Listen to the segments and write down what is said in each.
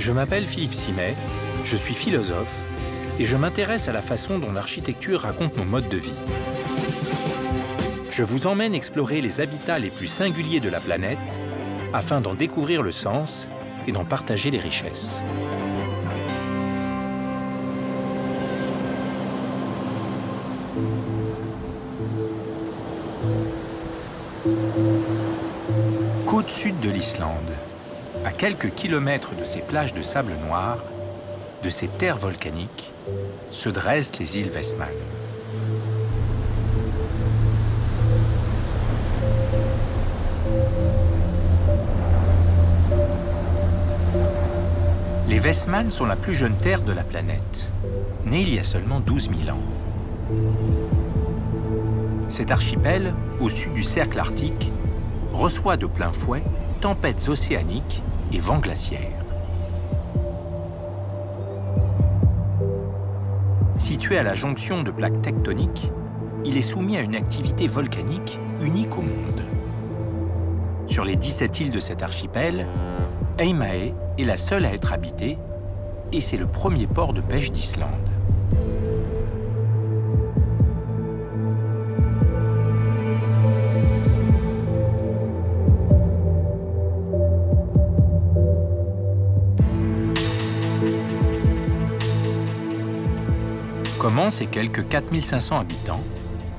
Je m'appelle Philippe Simet, je suis philosophe et je m'intéresse à la façon dont l'architecture raconte nos modes de vie. Je vous emmène explorer les habitats les plus singuliers de la planète afin d'en découvrir le sens et d'en partager les richesses. Côte sud de l'Islande, à quelques kilomètres de ses plages de sable noir, de ses terres volcaniques, se dressent les îles Vestmann. Les Vestmann sont la plus jeune terre de la planète, née il y a seulement 12 000 ans. Cet archipel, au sud du cercle arctique, reçoit de plein fouet tempêtes océaniques et vents glaciaires. Situé à la jonction de plaques tectoniques, il est soumis à une activité volcanique unique au monde. Sur les 17 îles de cet archipel, Heimaey est la seule à être habitée et c'est le premier port de pêche d'Islande. Comment ces quelques 4500 habitants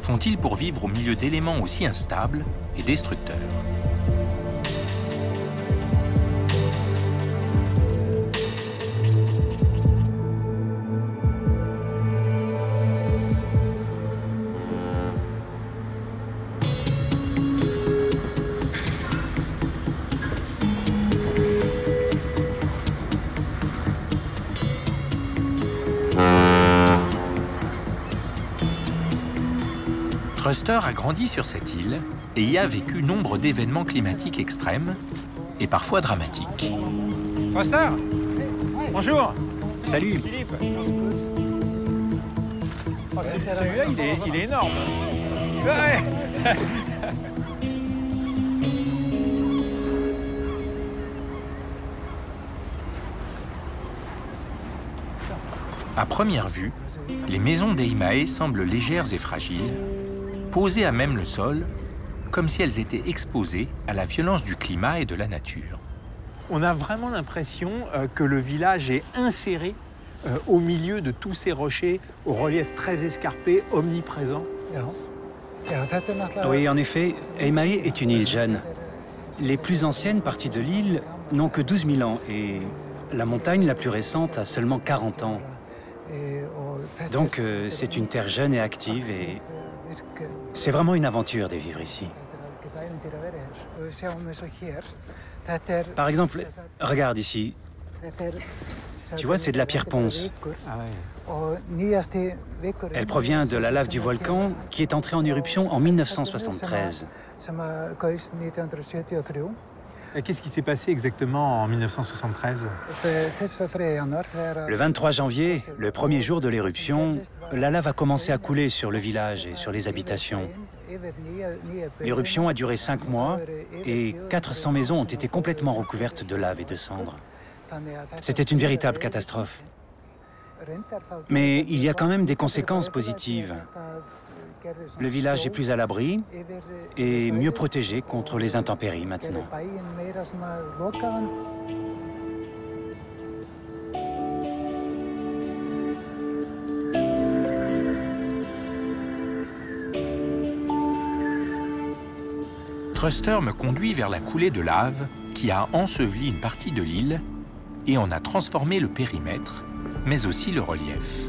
font-ils pour vivre au milieu d'éléments aussi instables et destructeurs ? Truster a grandi sur cette île et y a vécu nombre d'événements climatiques extrêmes et parfois dramatiques. Truster, bonjour. Salut. Philippe. Oh, celui-là, il est énorme. Ouais. À première vue, les maisons d'Eimaey semblent légères et fragiles, posées à même le sol, comme si elles étaient exposées à la violence du climat et de la nature. On a vraiment l'impression que le village est inséré au milieu de tous ces rochers au relief très escarpé, omniprésent. Oui, en effet, Heimaey est une île jeune. Les plus anciennes parties de l'île n'ont que 12 000 ans et la montagne la plus récente a seulement 40 ans. Donc c'est une terre jeune et active et c'est vraiment une aventure de vivre ici. Par exemple, regarde ici. Tu vois, c'est de la pierre ponce. Ah ouais. Elle provient de la lave du volcan qui est entrée en éruption en 1973. Et qu'est-ce qui s'est passé exactement en 1973? Le 23 janvier, le premier jour de l'éruption, la lave a commencé à couler sur le village et sur les habitations. L'éruption a duré 5 mois et 400 maisons ont été complètement recouvertes de lave et de cendres. C'était une véritable catastrophe. Mais il y a quand même des conséquences positives. Le village est plus à l'abri et mieux protégé contre les intempéries maintenant. Truster me conduit vers la coulée de lave qui a enseveli une partie de l'île et en a transformé le périmètre, mais aussi le relief.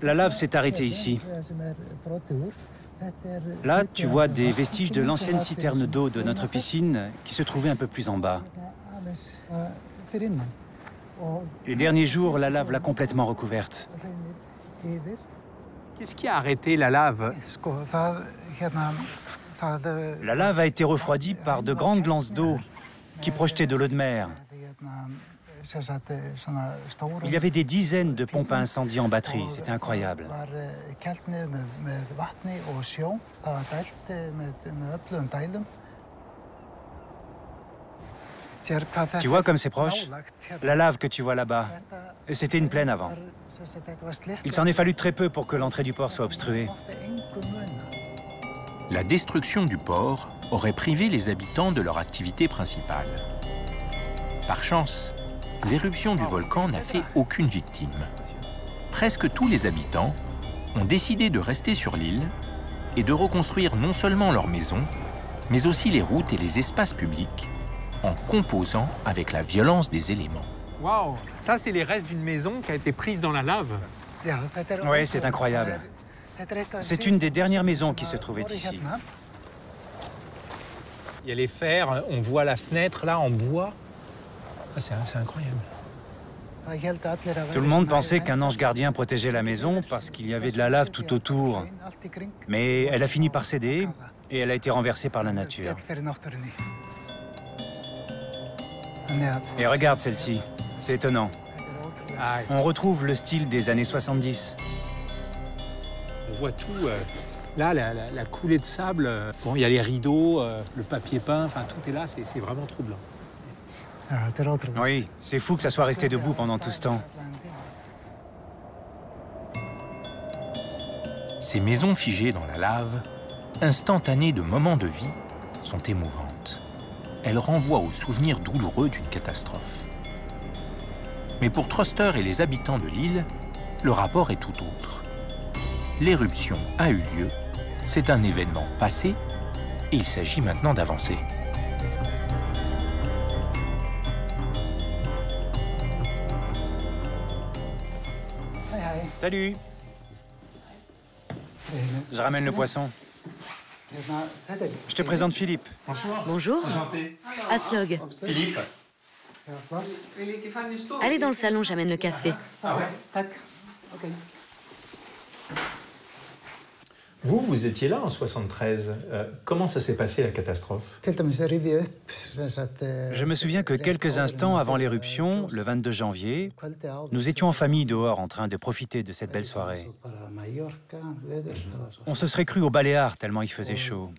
La lave s'est arrêtée ici. Là, tu vois des vestiges de l'ancienne citerne d'eau de notre piscine qui se trouvait un peu plus en bas. Les derniers jours, la lave l'a complètement recouverte. Qu'est-ce qui a arrêté la lave? La lave a été refroidie par de grandes lances d'eau qui projetaient de l'eau de mer. Il y avait des dizaines de pompes à incendie en batterie, c'était incroyable. Tu vois comme c'est proche? La lave que tu vois là-bas, c'était une plaine avant. Il s'en est fallu très peu pour que l'entrée du port soit obstruée. La destruction du port aurait privé les habitants de leur activité principale. Par chance, l'éruption du volcan n'a fait aucune victime. Presque tous les habitants ont décidé de rester sur l'île et de reconstruire non seulement leurs maisons, mais aussi les routes et les espaces publics, en composant avec la violence des éléments. Waouh! Ça, c'est les restes d'une maison qui a été prise dans la lave. Oui, c'est incroyable. C'est une des dernières maisons qui se trouvait ici. Il y a les fers, on voit la fenêtre là en bois. Ah, c'est incroyable. Tout le monde pensait qu'un ange gardien protégeait la maison parce qu'il y avait de la lave tout autour. Mais elle a fini par céder et elle a été renversée par la nature. Et regarde celle-ci, c'est étonnant. On retrouve le style des années 70. On voit tout. Là, la coulée de sable, bon, il y a les rideaux, le papier peint, enfin tout est là, c'est vraiment troublant. Oui, c'est fou que ça soit resté debout pendant tout ce temps. Ces maisons figées dans la lave, instantanées de moments de vie, sont émouvantes. Elles renvoient aux souvenirs douloureux d'une catastrophe. Mais pour Truster et les habitants de l'île, le rapport est tout autre. L'éruption a eu lieu, c'est un événement passé, et il s'agit maintenant d'avancer. Salut! Je ramène le poisson. Je te présente Philippe. Bonjour. Aslog. Philippe. Allez dans le salon, j'amène le café. Vous étiez là en 73. Comment ça s'est passé la catastrophe? Je me souviens que quelques instants avant l'éruption, le 22 janvier, nous étions en famille dehors en train de profiter de cette belle soirée. On se serait cru aux Baléares tellement il faisait chaud.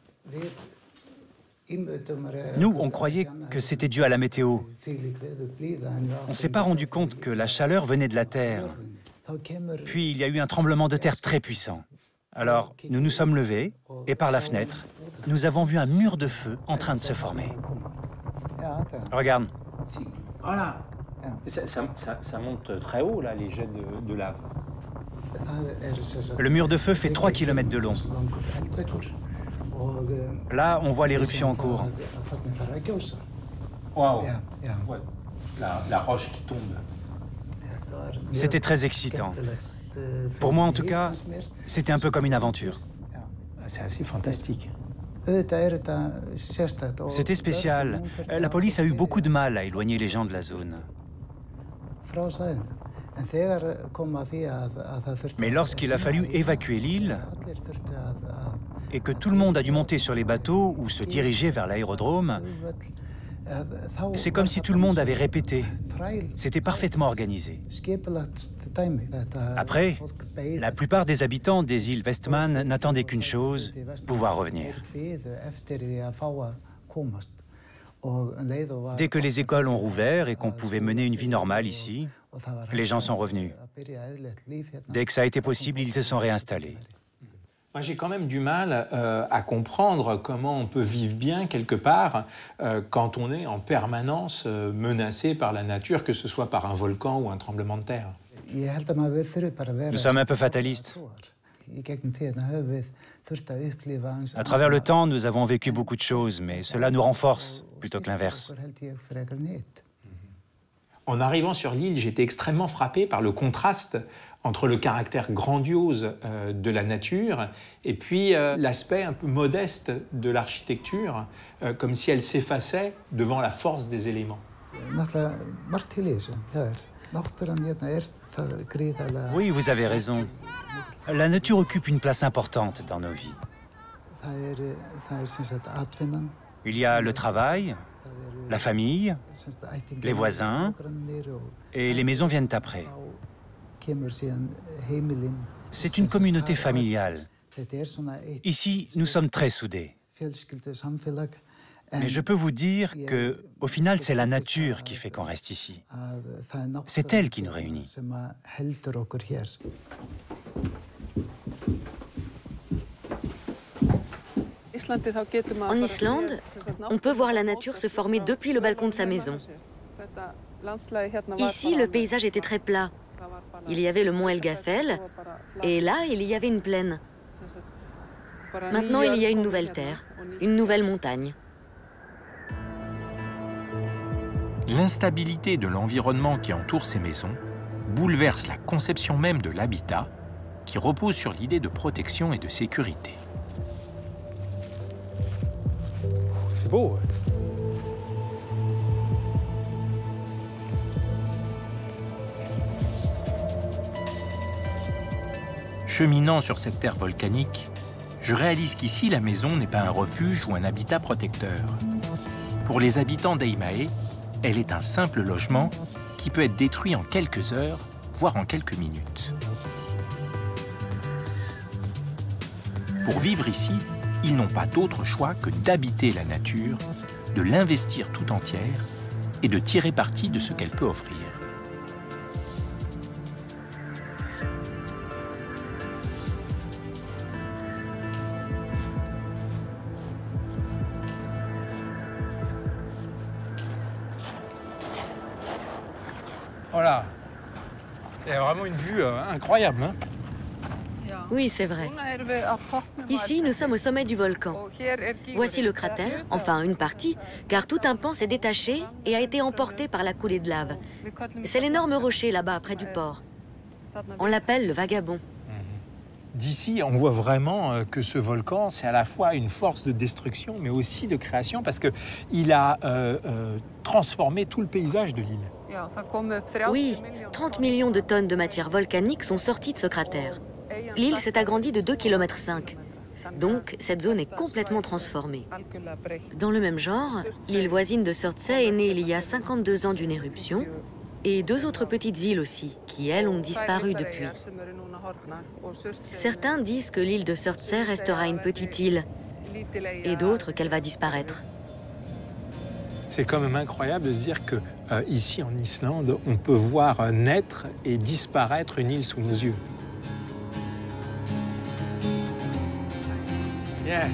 Nous, on croyait que c'était dû à la météo. On ne s'est pas rendu compte que la chaleur venait de la terre. Puis il y a eu un tremblement de terre très puissant. Alors, nous nous sommes levés et par la fenêtre, nous avons vu un mur de feu en train de se former. Regarde. Voilà. Ça monte très haut, là, les jets de lave. Le mur de feu fait 3 km de long. Là, on voit l'éruption en cours. Waouh. La roche qui tombe. C'était très excitant. Pour moi, en tout cas, c'était un peu comme une aventure. C'est assez fantastique. C'était spécial. La police a eu beaucoup de mal à éloigner les gens de la zone. Mais lorsqu'il a fallu évacuer l'île et que tout le monde a dû monter sur les bateaux ou se diriger vers l'aérodrome, c'est comme si tout le monde avait répété. C'était parfaitement organisé. Après, la plupart des habitants des îles Westman n'attendaient qu'une chose, pouvoir revenir. Dès que les écoles ont rouvert et qu'on pouvait mener une vie normale ici, les gens sont revenus. Dès que ça a été possible, ils se sont réinstallés. Moi, j'ai quand même du mal à comprendre comment on peut vivre bien quelque part quand on est en permanence menacé par la nature, que ce soit par un volcan ou un tremblement de terre. Nous sommes un peu fatalistes. À travers le temps, nous avons vécu beaucoup de choses, mais cela nous renforce plutôt que l'inverse. En arrivant sur l'île, j'étais extrêmement frappé par le contraste entre le caractère grandiose de la nature et puis l'aspect un peu modeste de l'architecture, comme si elle s'effaçait devant la force des éléments. Oui, vous avez raison. La nature occupe une place importante dans nos vies. Il y a le travail, La famille, les voisins, et les maisons viennent après. C'est une communauté familiale. Ici, nous sommes très soudés. Mais je peux vous dire que, au final, c'est la nature qui fait qu'on reste ici. C'est elle qui nous réunit. En Islande, on peut voir la nature se former depuis le balcon de sa maison. Ici, le paysage était très plat. Il y avait le mont Helgafell, et là, il y avait une plaine. Maintenant, il y a une nouvelle terre, une nouvelle montagne. L'instabilité de l'environnement qui entoure ces maisons bouleverse la conception même de l'habitat, qui repose sur l'idée de protection et de sécurité. C'est beau. Cheminant sur cette terre volcanique, je réalise qu'ici, la maison n'est pas un refuge ou un habitat protecteur. Pour les habitants d'Eimae, elle est un simple logement qui peut être détruit en quelques heures, voire en quelques minutes. Pour vivre ici, ils n'ont pas d'autre choix que d'habiter la nature, de l'investir tout entière et de tirer parti de ce qu'elle peut offrir. Voilà. Il y a vraiment une vue incroyable. Hein? Oui, c'est vrai. Ici, nous sommes au sommet du volcan. Voici le cratère, enfin une partie, car tout un pan s'est détaché et a été emporté par la coulée de lave. C'est l'énorme rocher là-bas, près du port. On l'appelle le Vagabond. D'ici, on voit vraiment que ce volcan, c'est à la fois une force de destruction, mais aussi de création, parce qu'il a transformé tout le paysage de l'île. Oui, 30 millions de tonnes de matière volcanique sont sorties de ce cratère. L'île s'est agrandie de 2,5 km. Donc, cette zone est complètement transformée. Dans le même genre, l'île voisine de Surtsey est née il y a 52 ans d'une éruption, et 2 autres petites îles aussi, qui, elles, ont disparu depuis. Certains disent que l'île de Surtsey restera une petite île, et d'autres qu'elle va disparaître. C'est quand même incroyable de se dire que ici en Islande, on peut voir naître et disparaître une île sous nos yeux. Yeah.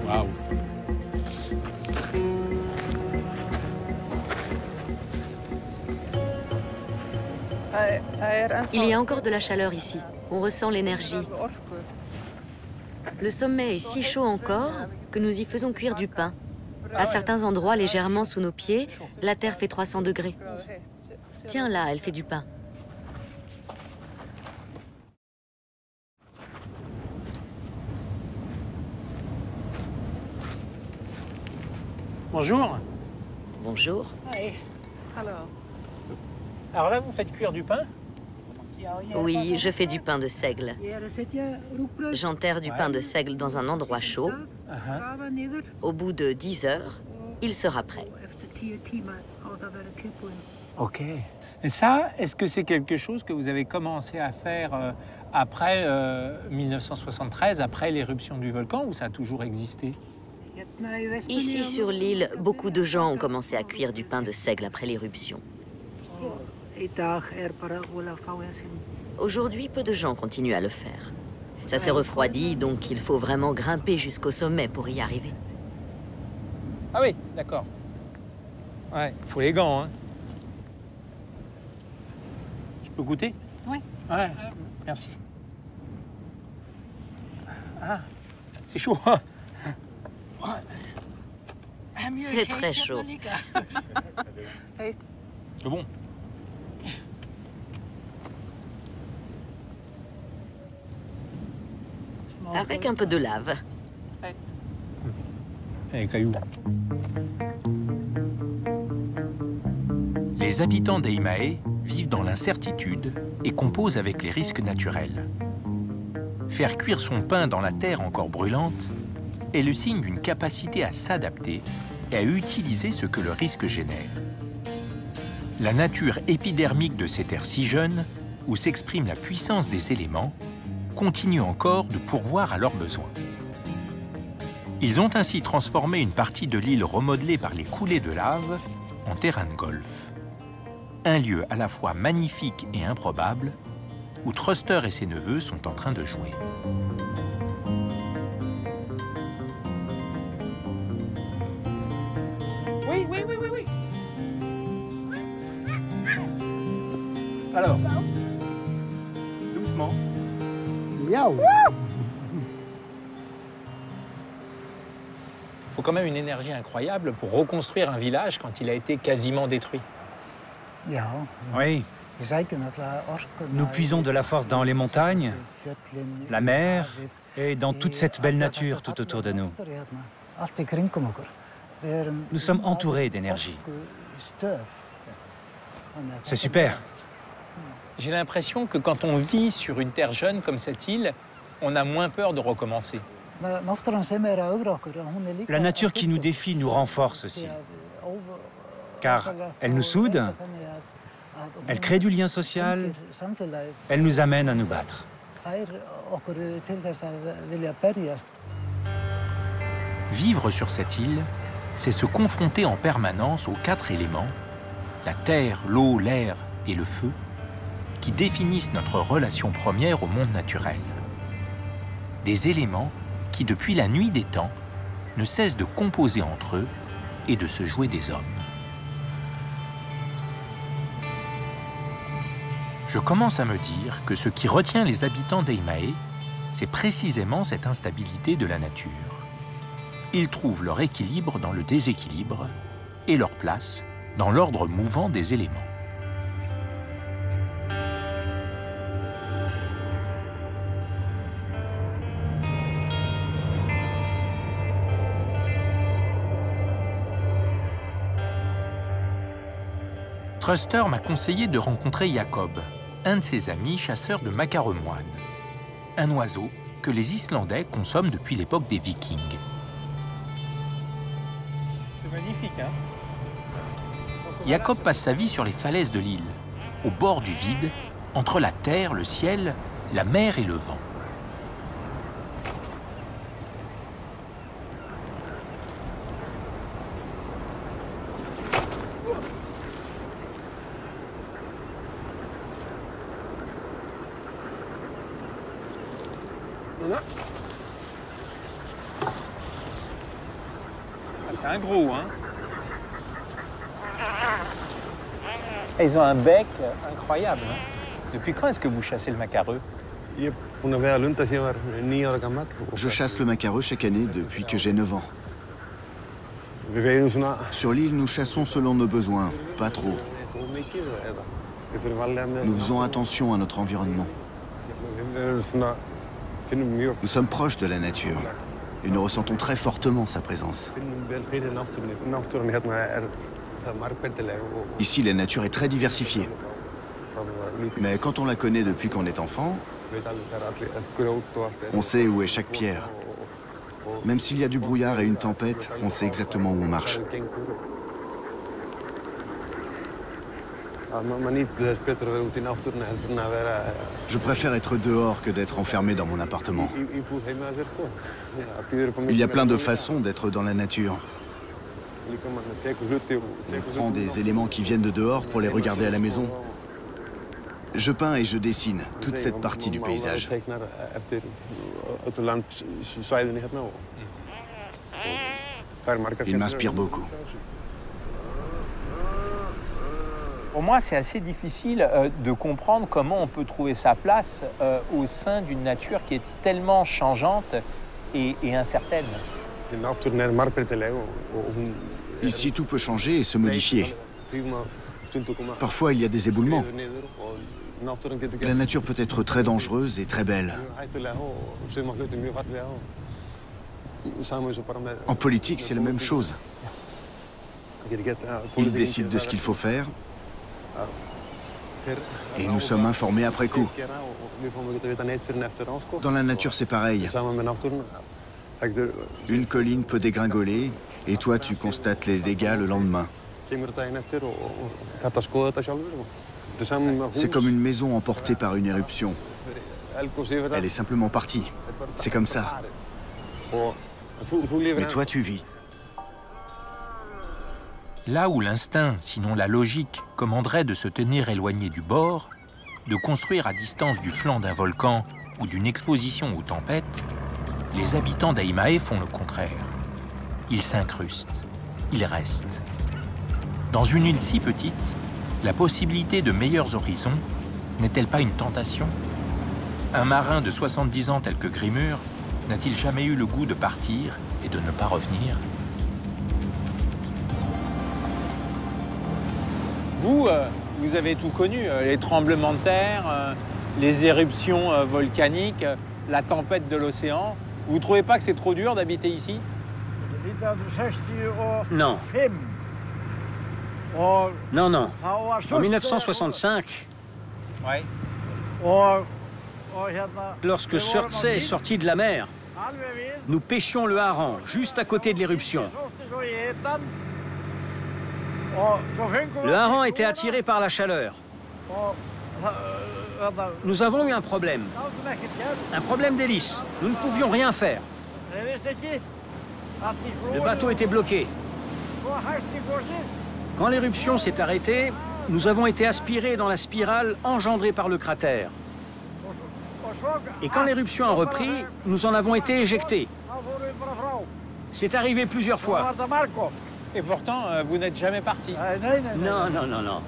Waouh. Il y a encore de la chaleur ici. On ressent l'énergie. Le sommet est si chaud encore que nous y faisons cuire du pain. À certains endroits, légèrement sous nos pieds, la terre fait 300 degrés. Tiens, là, elle fait du pain. Bonjour. Bonjour. Alors là, vous faites cuire du pain? Oui, je fais du pain de seigle. J'enterre du pain de seigle dans un endroit chaud. Au bout de 10 heures, il sera prêt. Ok. Et ça, est-ce que c'est quelque chose que vous avez commencé à faire après 1973, après l'éruption du volcan, ou ça a toujours existé? Ici, sur l'île, beaucoup de gens ont commencé à cuire du pain de seigle après l'éruption. Aujourd'hui, peu de gens continuent à le faire. Ça s'est refroidi, donc il faut vraiment grimper jusqu'au sommet pour y arriver. Ah oui, d'accord. Ouais, il faut les gants, hein. Je peux goûter? Oui. Ouais, merci. Ah, c'est chaud, hein. C'est très chaud. C'est bon. Avec un peu de lave. Les cailloux. Les habitants d'Eimae vivent dans l'incertitude et composent avec les risques naturels. Faire cuire son pain dans la terre encore brûlante, est le signe d'une capacité à s'adapter et à utiliser ce que le risque génère. La nature épidermique de ces terres si jeunes, où s'exprime la puissance des éléments, continue encore de pourvoir à leurs besoins. Ils ont ainsi transformé une partie de l'île remodelée par les coulées de lave en terrain de golf. Un lieu à la fois magnifique et improbable, où Truster et ses neveux sont en train de jouer. Oui. Alors, doucement. Miaou. Il faut quand même une énergie incroyable pour reconstruire un village quand il a été quasiment détruit. Oui, nous puisons de la force dans les montagnes, la mer et dans toute cette belle nature tout autour de nous. Nous sommes entourés d'énergie. C'est super. J'ai l'impression que quand on vit sur une terre jeune comme cette île, on a moins peur de recommencer. La nature qui nous défie nous renforce aussi, car elle nous soude, elle crée du lien social, elle nous amène à nous battre. Vivre sur cette île, c'est se confronter en permanence aux 4 éléments, la terre, l'eau, l'air et le feu, qui définissent notre relation première au monde naturel. Des éléments qui, depuis la nuit des temps, ne cessent de composer entre eux et de se jouer des hommes. Je commence à me dire que ce qui retient les habitants d'Eimae, c'est précisément cette instabilité de la nature. Ils trouvent leur équilibre dans le déséquilibre et leur place dans l'ordre mouvant des éléments. Truster m'a conseillé de rencontrer Jacob, un de ses amis chasseurs de macaremoine, un oiseau que les Islandais consomment depuis l'époque des Vikings. C'est magnifique, hein? Jacob passe sa vie sur les falaises de l'île, au bord du vide, entre la terre, le ciel, la mer et le vent. C'est un gros, hein? Ils ont un bec incroyable, hein? Depuis quand est-ce que vous chassez le macareux? Je chasse le macareux chaque année depuis que j'ai 9 ans. Sur l'île, nous chassons selon nos besoins, pas trop. Nous faisons attention à notre environnement. Nous sommes proches de la nature et nous ressentons très fortement sa présence. Ici, la nature est très diversifiée. Mais quand on la connaît depuis qu'on est enfant, on sait où est chaque pierre. Même s'il y a du brouillard et une tempête, on sait exactement où on marche. Je préfère être dehors que d'être enfermé dans mon appartement. Il y a plein de façons d'être dans la nature. On prend des éléments qui viennent de dehors pour les regarder à la maison. Je peins et je dessine toute cette partie du paysage. Il m'inspire beaucoup. Pour moi, c'est assez difficile de comprendre comment on peut trouver sa place au sein d'une nature qui est tellement changeante et incertaine. Ici, tout peut changer et se modifier. Parfois, il y a des éboulements. La nature peut être très dangereuse et très belle. En politique, c'est la même chose. Ils décident de ce qu'il faut faire. Et nous sommes informés après coup. Dans la nature, c'est pareil. Une colline peut dégringoler, et toi tu constates les dégâts le lendemain. C'est comme une maison emportée par une éruption. Elle est simplement partie. C'est comme ça. Mais toi tu vis. Là où l'instinct, sinon la logique, commanderait de se tenir éloigné du bord, de construire à distance du flanc d'un volcan ou d'une exposition aux tempêtes, les habitants d'Aimae font le contraire. Ils s'incrustent, ils restent. Dans une île si petite, la possibilité de meilleurs horizons n'est-elle pas une tentation? Un marin de 70 ans tel que Grimur n'a-t-il jamais eu le goût de partir et de ne pas revenir? Vous avez tout connu, les tremblements de terre, les éruptions volcaniques, la tempête de l'océan. Vous ne trouvez pas que c'est trop dur d'habiter ici? Non. Non, non. En 1965, Ouais. lorsque Surtsey est sorti de la mer, nous pêchions le hareng juste à côté de l'éruption. Le hareng était attiré par la chaleur. Nous avons eu un problème d'hélice. Nous ne pouvions rien faire. Le bateau était bloqué. Quand l'éruption s'est arrêtée, nous avons été aspirés dans la spirale engendrée par le cratère. Et quand l'éruption a repris, nous en avons été éjectés. C'est arrivé plusieurs fois. Et pourtant, vous n'êtes jamais parti. Non, non, non, non.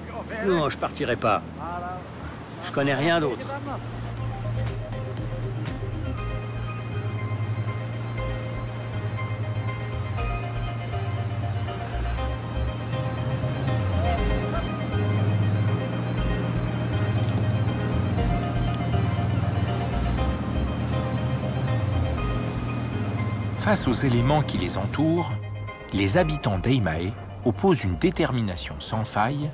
Non, je partirai pas. Je connais rien d'autre. Face aux éléments qui les entourent, les habitants d'Aimae opposent une détermination sans faille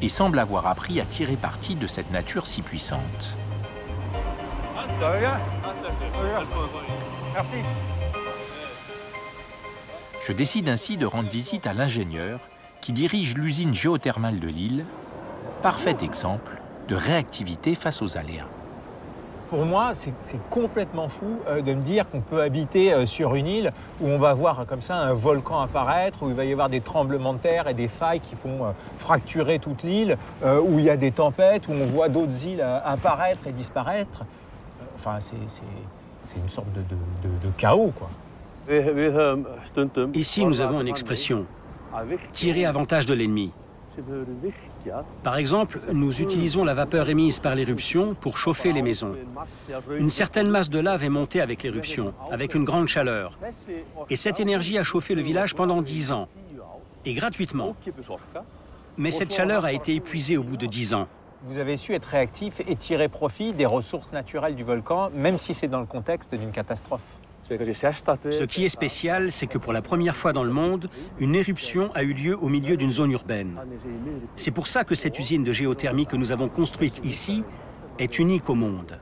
et semblent avoir appris à tirer parti de cette nature si puissante. Merci. Je décide ainsi de rendre visite à l'ingénieur qui dirige l'usine géothermale de l'île, parfait exemple de réactivité face aux aléas. Pour moi, c'est complètement fou de me dire qu'on peut habiter sur une île où on va voir comme ça un volcan apparaître, où il va y avoir des tremblements de terre et des failles qui vont fracturer toute l'île, où il y a des tempêtes, où on voit d'autres îles apparaître et disparaître. Enfin, c'est une sorte de chaos, quoi. Ici, nous avons une expression, tirer avantage de l'ennemi. Par exemple, nous utilisons la vapeur émise par l'éruption pour chauffer les maisons. Une certaine masse de lave est montée avec l'éruption, avec une grande chaleur. Et cette énergie a chauffé le village pendant 10 ans, et gratuitement. Mais cette chaleur a été épuisée au bout de 10 ans. Vous avez su être réactif et tirer profit des ressources naturelles du volcan, même si c'est dans le contexte d'une catastrophe. Ce qui est spécial, c'est que pour la première fois dans le monde, une éruption a eu lieu au milieu d'une zone urbaine. C'est pour ça que cette usine de géothermie que nous avons construite ici est unique au monde.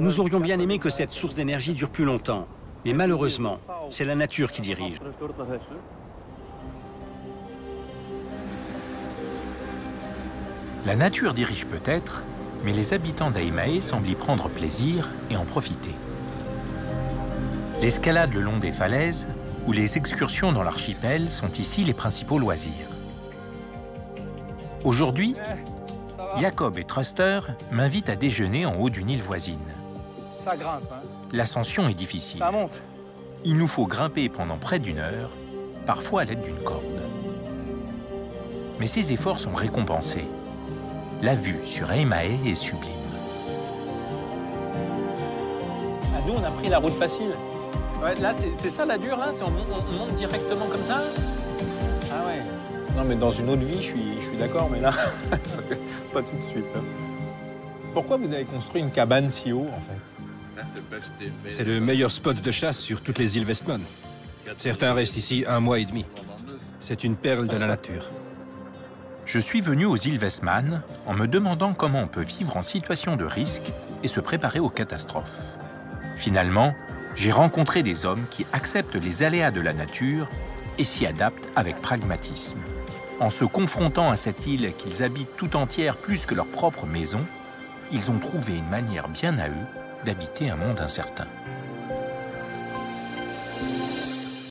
Nous aurions bien aimé que cette source d'énergie dure plus longtemps, mais malheureusement, c'est la nature qui dirige. La nature dirige peut-être, mais les habitants d'Aimae semblent y prendre plaisir et en profiter. L'escalade le long des falaises ou les excursions dans l'archipel sont ici les principaux loisirs. Aujourd'hui, Jacob et Truster m'invitent à déjeuner en haut d'une île voisine. Ça grimpe, hein. L'ascension est difficile. Ça monte. Il nous faut grimper pendant près d'1 heure, parfois à l'aide d'une corde. Mais ces efforts sont récompensés. La vue sur Aimae est sublime. Ah, nous, on a pris la route facile. Ouais, là, c'est ça la dure, là? On monte directement comme ça? Ah ouais. Non, mais dans une autre vie, je suis d'accord, mais là, pas tout de suite. Hein. Pourquoi vous avez construit une cabane si haut, en fait? C'est le meilleur spot de chasse sur toutes les îles Westman. Certains restent ici 1 mois et demi. C'est une perle de la nature. Je suis venu aux îles Westman en me demandant comment on peut vivre en situation de risque et se préparer aux catastrophes. Finalement, j'ai rencontré des hommes qui acceptent les aléas de la nature et s'y adaptent avec pragmatisme. En se confrontant à cette île qu'ils habitent tout entière plus que leur propre maison, ils ont trouvé une manière bien à eux d'habiter un monde incertain.